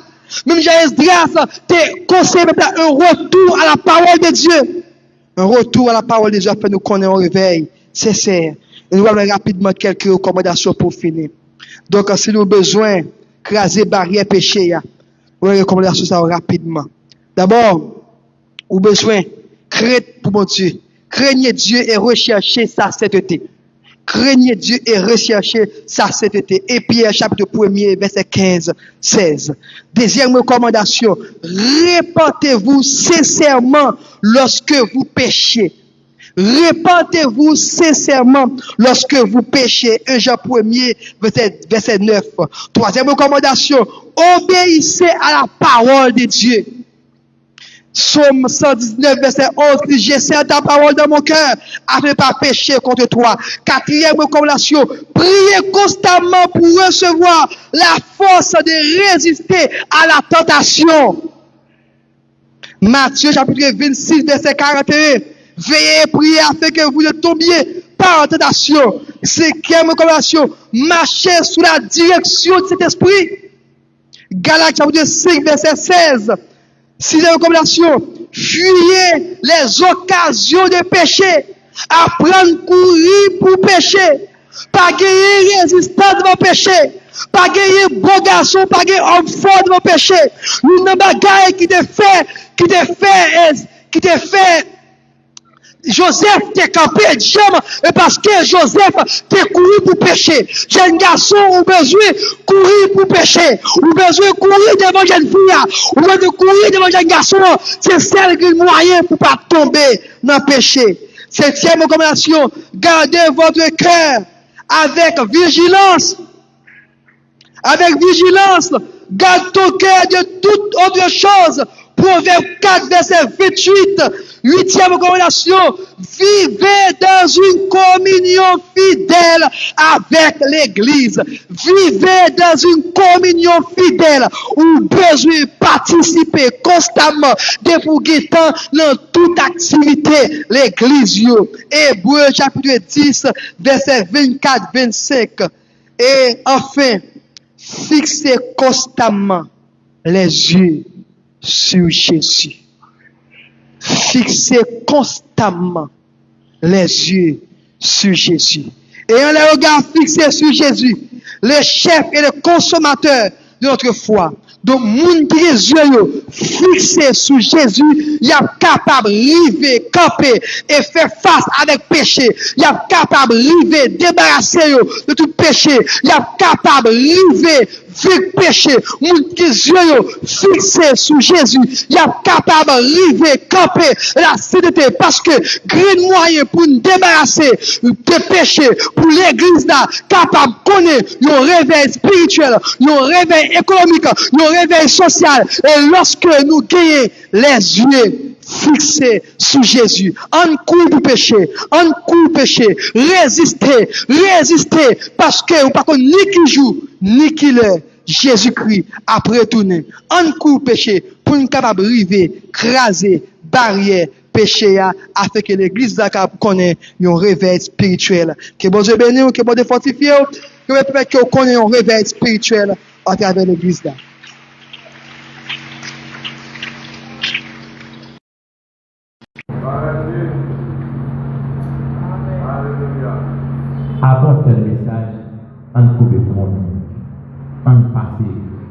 Même Jean Esdras, t'es conseillé peuple là. Un retour à la parole de Dieu. Un retour à la parole de Dieu fait nous connaître un réveil sincère. Et nous allons rapidement quelques recommandations pour finir. Donc, si nous avons besoin craser barrière péché, nous allons recommander ça rapidement. D'abord, nous avons besoin créer pour mon Dieu. Craignez Dieu et recherchez sa sainteté. Craignez Dieu et recherchez sa sainteté. Et Pierre chapitre 1er, verset 15-16. Deuxième recommandation, répentez-vous sincèrement lorsque vous péchez. Répentez-vous sincèrement lorsque vous péchez. 1 Jean 1er, verset 9. Troisième recommandation, obéissez à la parole de Dieu. Psaume 119, verset 11, dit, j'ai serré ta parole dans mon cœur, afin de pas pécher contre toi. Quatrième recommandation, priez constamment pour recevoir la force de résister à la tentation. Matthieu chapitre 26, verset 41. Veillez et priez afin que vous ne tombiez pas en tentation. 5e recommandation, marchez sous la direction de cet esprit. Galates chapitre 5, verset 16. 6e recommandation, fuyez les occasions de péché. Apprendre à courir pour pécher. Pas gagner résistance devant péché. Pas gagner bon garçon, pas gagner homme fort devant péché. Nous n'avons pas gagné qui te fait Joseph t'es campé, et parce que Joseph t'es couru pour pécher. Jeune garçon, ou besoin courir pour pécher. Ou besoin courir devant jeune fille. Ou besoin courir devant jeune garçon. C'est celle qui est le moyen pour pas tomber dans le péché. 7e recommandation, gardez votre cœur avec vigilance. Avec vigilance, garde ton cœur de toute autre chose. Proverbe 4, verset 28. 8e recommandation, vivez dans une communion fidèle avec l'Église. Vivez dans une communion fidèle où besoin participer constamment depuis dans toute activité l'Église. Hébreux chapitre 10, verset 24-25. Et enfin, fixez constamment les yeux sur Jésus. Fixez constamment les yeux sur Jésus. Ayant les regards fixés sur Jésus, le chef et le consommateur de notre foi. Donc, moun qui les yeux fixés sur Jésus, il est capable de river, camper et faire face avec péché. Il est capable de river, débarrasser de tout péché. Il est capable de river, vivre péché. Moun qui les yeux fixés sur Jésus, il est capable de river, camper la sainteté. Parce que, grand moyen pour nous débarrasser de péché, pour l'église là, capable de connaître un réveil spirituel, un réveil économique, un réveil social. Et lorsque nous gagnons les yeux fixés sur Jésus, on court pour pécher, on court pécher, résister, parce que vous ne pouvez ni qui joue, ni qui l'est. Jésus-Christ a retourné. On court péché pour nous capable de river, craser, barrière, péché afin que l'église connaisse un réveil spirituel. Que bon Dieu bénisse, que bon Dieu fortifie, que le peuple connaisse un réveil spirituel à travers l'église là. Avant tel message, on coupe le monde. On passe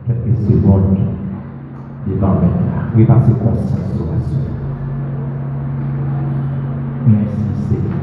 quelques secondes devant maintenant. On passe conscience sur la suite. Merci Seigneur.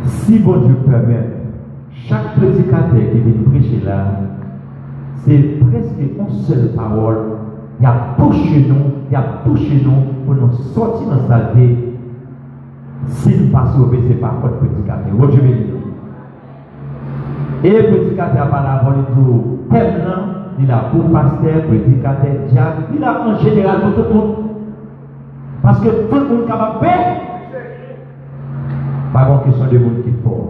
Si bon Dieu permet, chaque prédicateur qui vient prêcher là, c'est presque une seule parole. Il a touché nous pour nous sortir dans sa vie. S'il passe au c'est pas votre prédicateur. Bon Dieu béni. Et le prédicateur par la parole du thème, il a pour pasteur, prédicateur, diacre, il a en général pour tout le monde. Parce que tout le monde est capable de faire. Pas une question de monde qui fort.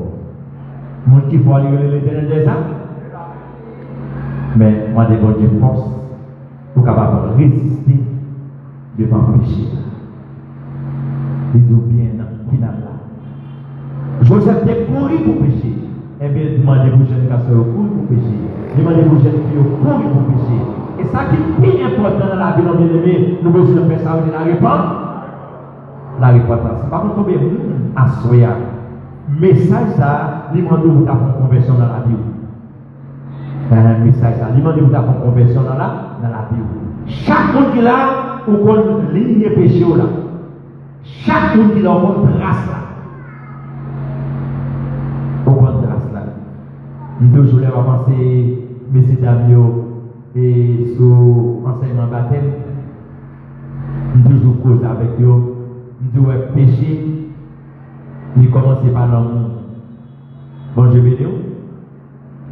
Monde qui fort, il y a l'éternel des âmes. Mais moi, des bonnes force pour capable de résister devant le péché. Dis-nous bien dans le final là. Joseph était couru pour pécher. Eh bien, demandez aux jeunes garçons de courir pour pécher. Demandez aux jeunes filles de courir pour pécher. Et ça qui est plus important dans la vie, nos bien-aimés, nous besoin de faire ça, la repentance. La repentance. Par contre, tomber à soya. Message ça, il demande vous faire une conversion dans la vie. Un message ça, il demande vous faire une conversion dans la vie. Chaque monde qui est là, on connaît ligne péché là. Chaque monde qui est là, on connaît trace là. On connaît trace là. Nous toujours là, on va penser, messieurs dames, et sur l'enseignement baptême. Nous toujours cause avec eux. Nous devons pécher. Il commence par l'amour. Bon Dieu béni.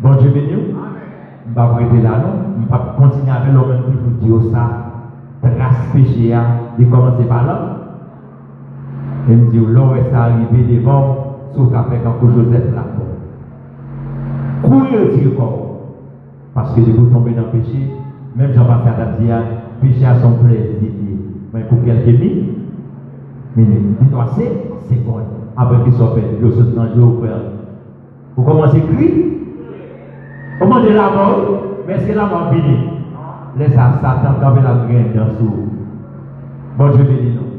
Bon Dieu béni. Je ne vais pas arrêter là, non. Je ne vais pas continuer avec l'homme qui vous dit ça. Trace péché, il commence par là. Et me dit, l'homme est arrivé devant, sauf qu'après quand Joseph là. Courir du corps. Parce que vous tombez dans le péché, même Jean-Baptiste a dit, péché à son plaisir. Mais pour quelques minutes, dis-toi, c'est bon. Après qu'il soit fait, le saut dans le jour, vous commencez à crier. Au moment de la mort, mais c'est la mort finie. Laisse Satan camper la graine dans sous. Bon Dieu bénis nous.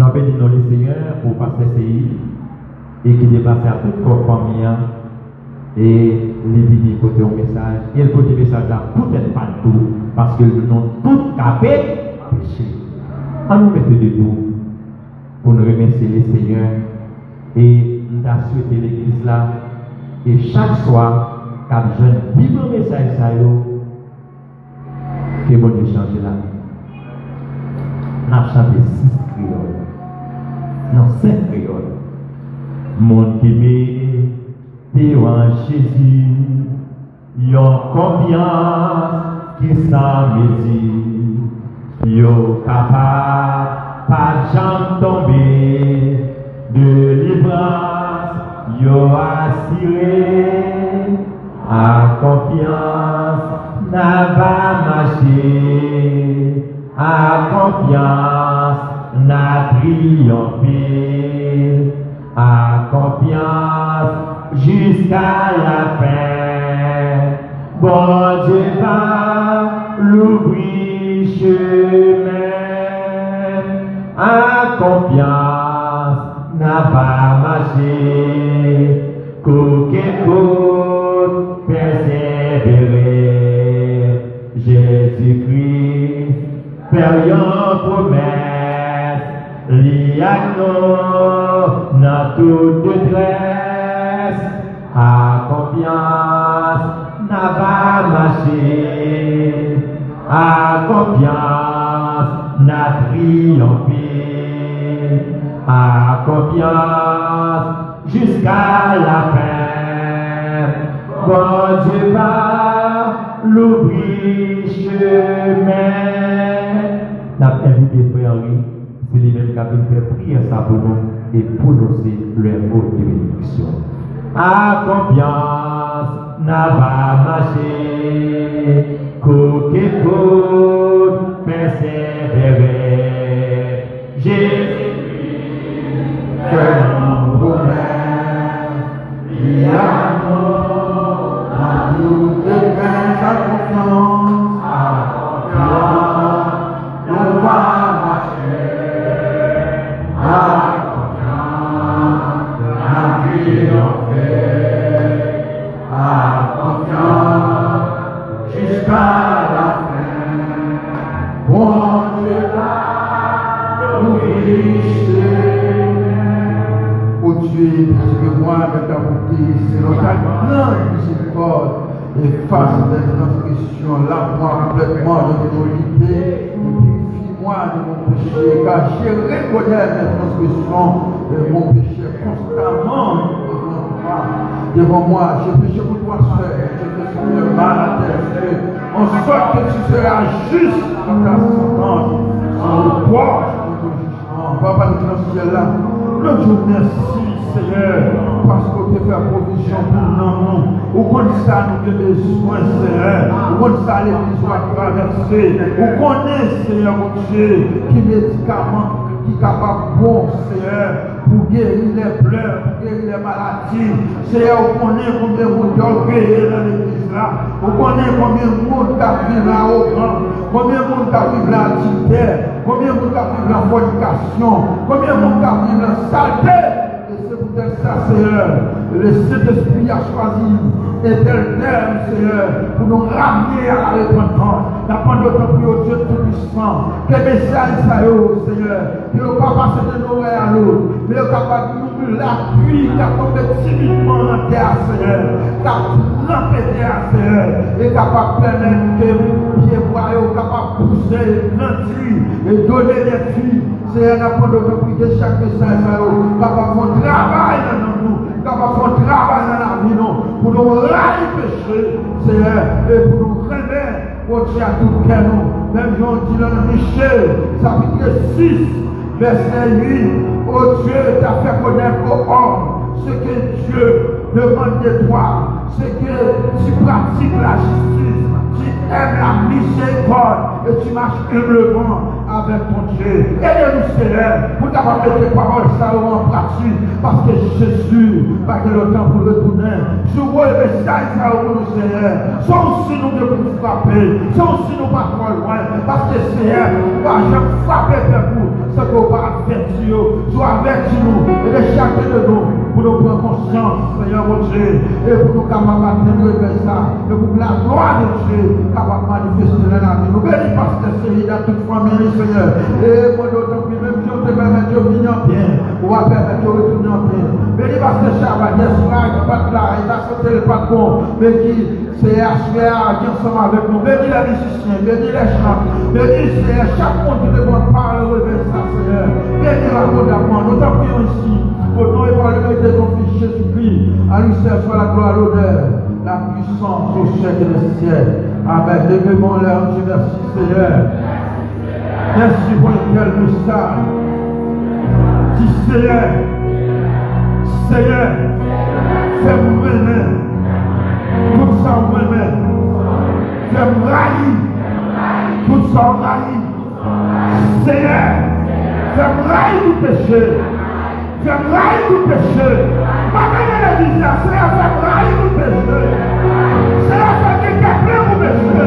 Nous bénissons le Seigneur pour passer ces et qui dépasse à toute famille. Et les vidéos côté au message. Et le côté message là, peut-être pas tout, parce que nous avons tout capé péché. On nous mettre debout pour nous remercier le Seigneur et nous avons souhaité l'église là. Et chaque soir, quand je vis le message, ça que bon Dieu change la vie. Nous avons chanté 6 créoles. Non, 5 créoles. Mon qui m'est en Jésus, yon confiance qui s'en mesure, yon capable, pas jamais tomber, de livrance, yon assuré, à confiance, n'a pas marché, à confiance, n'a triomphé, à confiance, jusqu'à la fin. Bon Dieu va l'ouvrir chemin. À confiance, n'a pas marché. Qu'aucun côte persévérer. Jésus-Christ, faire une promesse. Liac dans toute détresse, à confiance, n'a pas marché, à confiance, n'a triomphé, à confiance, jusqu'à la fin. Bon Dieu va l'ouvrir chemin. N'a pas invité frère Henri. C'est les mêmes qui fait prier ça pour nous et prononcer leur mot de bénédiction. À confiance, n'a pas marché, qu'aucun côte persévérer. Jésus-Christ, fait mon promesse, il y a mort, à toute défense, à confiance, on va. Avec ta bonté, c'est notre grande miséricorde et face des transgressions, lave-moi complètement de mon idée et purifie-moi de mon péché, car je reconnais mes transgressions et mon péché constamment devant moi. J'ai péché pour toi seul, j'ai fait le mal à tes yeux, en sorte que tu seras juste dans ta sentence, sans le poids de ton jugement. Papa, nous te là. Nous te remercions, Seigneur. parce que tu fais provision pour nous. Ou comme ça nous avons besoin, Seigneur. Ou comme ça l'église va traverser. Ou connaît, Seigneur, mon Dieu, qui médicaments qui est capable bon, Seigneur, pour guérir les pleurs, pour guérir les maladies. Seigneur, vous connaissez combien de monde qui guérir dans l'église là. Vous connaissez combien de monde qui vivent là au grand. Combien de monde qui vivent là à l'adultère. Combien de monde qui vivent là en fornication. Combien de monde qui vivent là en saleté. Et c'est peut-être ça, Seigneur. Le Saint-Esprit a choisi et tel terme, Seigneur, pour nous ramener à la repentance. D'apprendre notre prière au Dieu Tout-Puissant. Que le message, Seigneur, qui ne pas passer de nos à l'autre, mais capable de nous l'appui, qui a tombé timidement en terre, Seigneur, qui a rampé terre, Seigneur, et capable de permettre que pieds voyons, capable de pousser, grandir et donner des filles. Seigneur, d'apprendre notre prière de chaque message, capable de faire un travail dans nous. Capable de faire un travail dans la vie, pour nous railler péché, Seigneur, et pour nous remettre au Dieu à tout cœur, même si on dit dans Michel, chapitre 6, verset 8, oh Dieu t'a fait connaître aux hommes ce que Dieu demande de toi, c'est que tu pratiques la justice, tu aimes la miséricorde et tu marches humblement avec ton Dieu. Aide-nous, Seigneur, pour t'avoir mis tes paroles ça en pratique, parce que Jésus va que le temps pour retourner. Je vois le message ça pour nous, Seigneur. Sans aussi nous de nous frapper, sans aussi nous pas trop loin, parce que Seigneur, va jamais frapper vers vous, ce qu'on va avertir, soit avertir nous et de chacun de nous, pour nous prendre conscience, Seigneur mon Dieu, et pour nous capables de ça, et pour que la gloire de Dieu capable de manifester dans la vie. Nous bénissons parce que c'est dans toute famille, Seigneur. Et moi, d'autant plus, même si on te permet de venir en bien, on va permettre de retourner en bien. Bénis parce que Shabbat, des soirs qui pas là, et ta santé n'est pas bon, mais qui c'est assuré à qui ensemble avec nous. Bénis les musiciens, bénis les chants, bénis chaque monde qui te demande par le réveil, ça, Seigneur. Bénis la côte d'amour. Nous t'en prions ici, au nom et par le mérite de ton Fils Jésus-Christ, à lui seul soit la gloire, l'honneur, la puissance au siècle des siècles. Amen. Levez-moi leur Dieu, merci Seigneur. Merci pour lequel nous sommes. Dis Seigneur, Seigneur, fais-moi même, tout ça moi-même, fais-moi raillir, tout ça raillir. Seigneur, fais-moi raillir tout péché, fais-moi raillir tout péché. Ma mère est dit ça, Seigneur, fais-moi raillir tout péché. Seigneur, fais-moi décapler mon péché.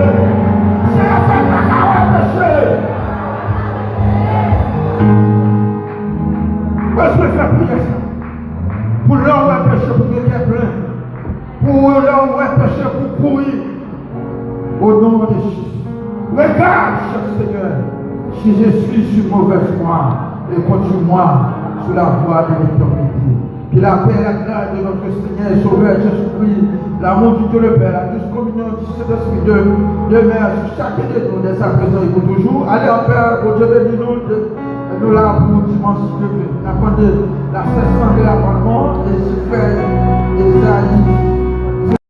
Seigneur, fais-moi raillir tout péché. Moi, je vais faire prier ça. Pour l'homme où est péché pour quelqu'un plein. Pour l'homme où est péché pour courir. Au nom de Jésus. Regarde, cher Seigneur, si je suis sur mauvaise voie et continue-moi sur la voie de l'éternité. Que la paix et la grâce de notre Seigneur et Sauveur Jésus-Christ, l'amour du Dieu le Père, la douce communion du Saint-Esprit demeure sur chacun de nous, dès sa présence et pour toujours. Allez en paix, au Dieu bénis nous, nous là pour dimanche levé. Attendez la 700 de la